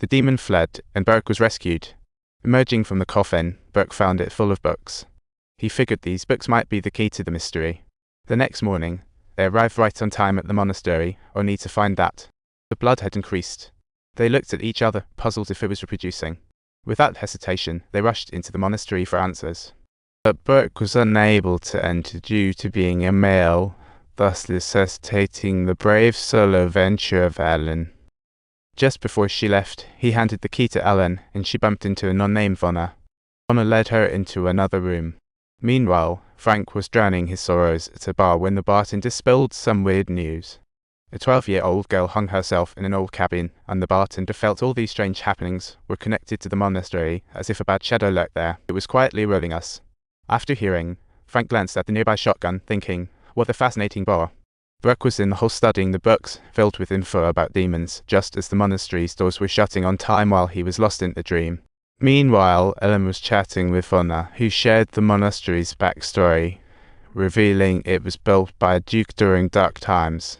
The demon fled, and Burke was rescued. Emerging from the coffin, Burke found it full of books. He figured these books might be the key to the mystery. The next morning, they arrived right on time at the monastery, only to find that the blood had increased. They looked at each other, puzzled if it was reproducing. Without hesitation, they rushed into the monastery for answers. But Burke was unable to enter due to being a male, thus necessitating the brave solo venture of Ailin. Just before she left, he handed the key to Ailin, and she bumped into a nun named Vonna. Vonna led her into another room. Meanwhile, Frank was drowning his sorrows at a bar when the bartender spilled some weird news. A 12-year-old girl hung herself in an old cabin, and the bartender felt all these strange happenings were connected to the monastery, as if a bad shadow lurked there. It was quietly rolling us. After hearing, Frank glanced at the nearby shotgun, thinking, what a fascinating bar. Burke was in the hall studying the books, filled with info about demons, just as the monastery's doors were shutting on time while he was lost in a dream. Meanwhile, Ailin was chatting with Vonna, who shared the monastery's backstory, revealing it was built by a duke during dark times.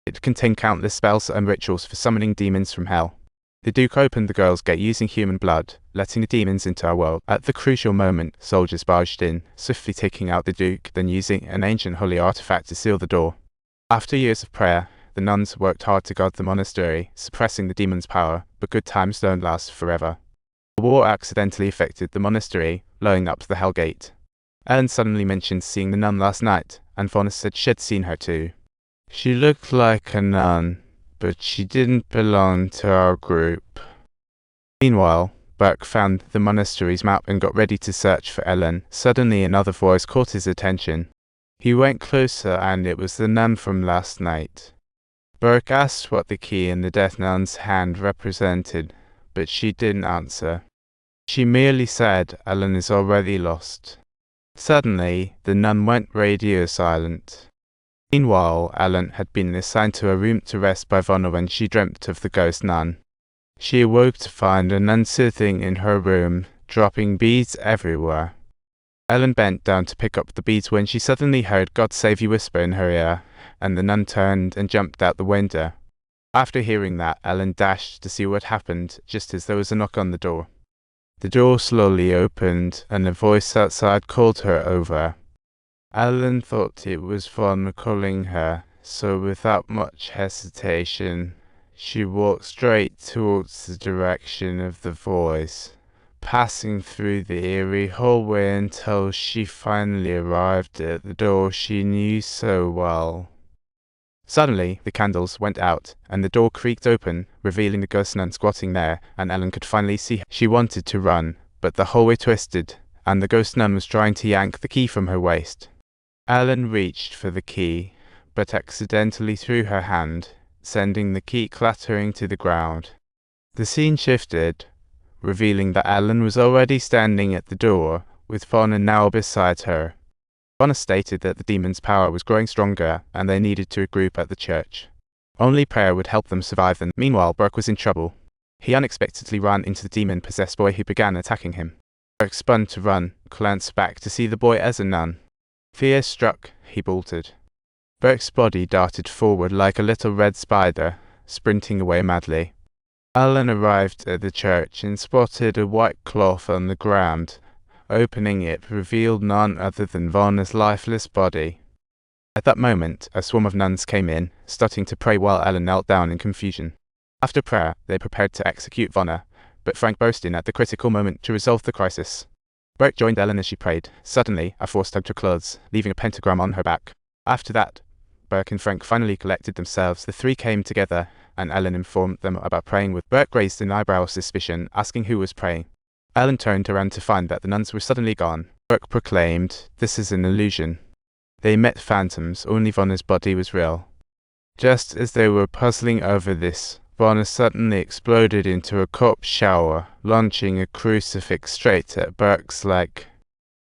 It contained countless spells and rituals for summoning demons from hell. The Duke opened the girl's gate using human blood, letting the demons into our world. At the crucial moment, soldiers barged in, swiftly taking out the Duke, then using an ancient holy artifact to seal the door. After years of prayer, the nuns worked hard to guard the monastery, suppressing the demon's power, but good times don't last forever. The war accidentally affected the monastery, blowing up the Hell Gate. Ailin suddenly mentioned seeing the nun last night, and Vonna said she'd seen her too. She looked like a nun, but she didn't belong to our group. Meanwhile, Burke found the monastery's map and got ready to search for Ailin. Suddenly another voice caught his attention. He went closer, and it was the nun from last night. Burke asked what the key in the dead nun's hand represented, but she didn't answer. She merely said, Ailin is already lost. Suddenly, the nun went radio silent. Meanwhile, Ailin had been assigned to a room to rest by Vonna when she dreamt of the ghost nun. She awoke to find a nun sitting in her room, dropping beads everywhere. Ailin bent down to pick up the beads when she suddenly heard God save you whisper in her ear, and the nun turned and jumped out the window. After hearing that, Ailin dashed to see what happened, just as there was a knock on the door. The door slowly opened, and a voice outside called her over. Ailin thought it was Vonna calling her, so without much hesitation, she walked straight towards the direction of the voice, passing through the eerie hallway until she finally arrived at the door she knew so well. Suddenly, the candles went out, and the door creaked open, revealing the ghost nun squatting there, and Ailin could finally see her. She wanted to run, but the hallway twisted, and the ghost nun was trying to yank the key from her waist. Ailin reached for the key, but accidentally threw her hand, sending the key clattering to the ground. The scene shifted, revealing that Ailin was already standing at the door, with Vonna now beside her. Vonna stated that the demon's power was growing stronger, and they needed to regroup at the church. Only prayer would help them survive them. Meanwhile, Burke was in trouble. He unexpectedly ran into the demon-possessed boy who began attacking him. Burke spun to run, glanced back to see the boy as a nun. Fear struck, he bolted. Burke's body darted forward like a little red spider, sprinting away madly. Ailin arrived at the church and spotted a white cloth on the ground. Opening it revealed none other than Vonna's lifeless body. At that moment, a swarm of nuns came in, starting to pray while Ailin knelt down in confusion. After prayer, they prepared to execute Vonna, but Frank burst in at the critical moment to resolve the crisis. Burke joined Ailin as she prayed. Suddenly, a force tugged her clothes, leaving a pentagram on her back. After that, Burke and Frank finally collected themselves. The three came together, and Ailin informed them about praying with Burke raised an eyebrow of suspicion, asking who was praying. Ailin turned around to find that the nuns were suddenly gone. Burke proclaimed, "This is an illusion. They met phantoms, only Vonna's body was real." Just as they were puzzling over this, Vonna suddenly exploded into a corpse shower, launching a crucifix straight at Burke's leg.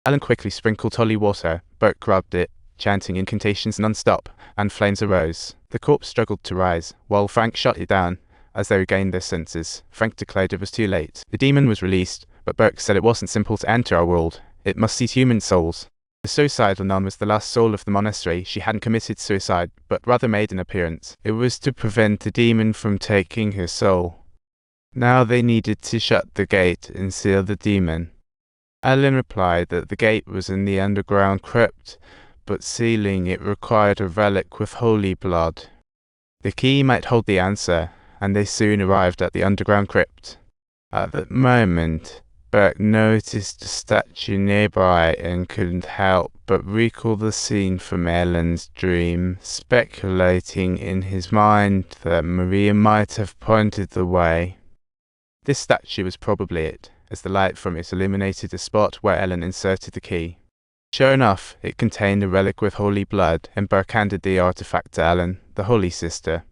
Ailin quickly sprinkled holy water. Burke grabbed it, chanting incantations non-stop, and flames arose. The corpse struggled to rise, while Frank shot it down. As they regained their senses, Frank declared it was too late. The demon was released, but Burke said it wasn't simple to enter our world. It must seize human souls. The suicidal nun was the last soul of the monastery. She hadn't committed suicide, but rather made an appearance. It was to prevent the demon from taking her soul. Now they needed to shut the gate and seal the demon. Ailin replied that the gate was in the underground crypt, but sealing it required a relic with holy blood. The key might hold the answer, and they soon arrived at the underground crypt. At that moment, Burke noticed a statue nearby and couldn't help but recall the scene from Ailin's dream, speculating in his mind that Maria might have pointed the way. This statue was probably it, as the light from it illuminated the spot where Ailin inserted the key. Sure enough, it contained a relic with holy blood, and Burke handed the artifact to Ailin, the Holy Sister.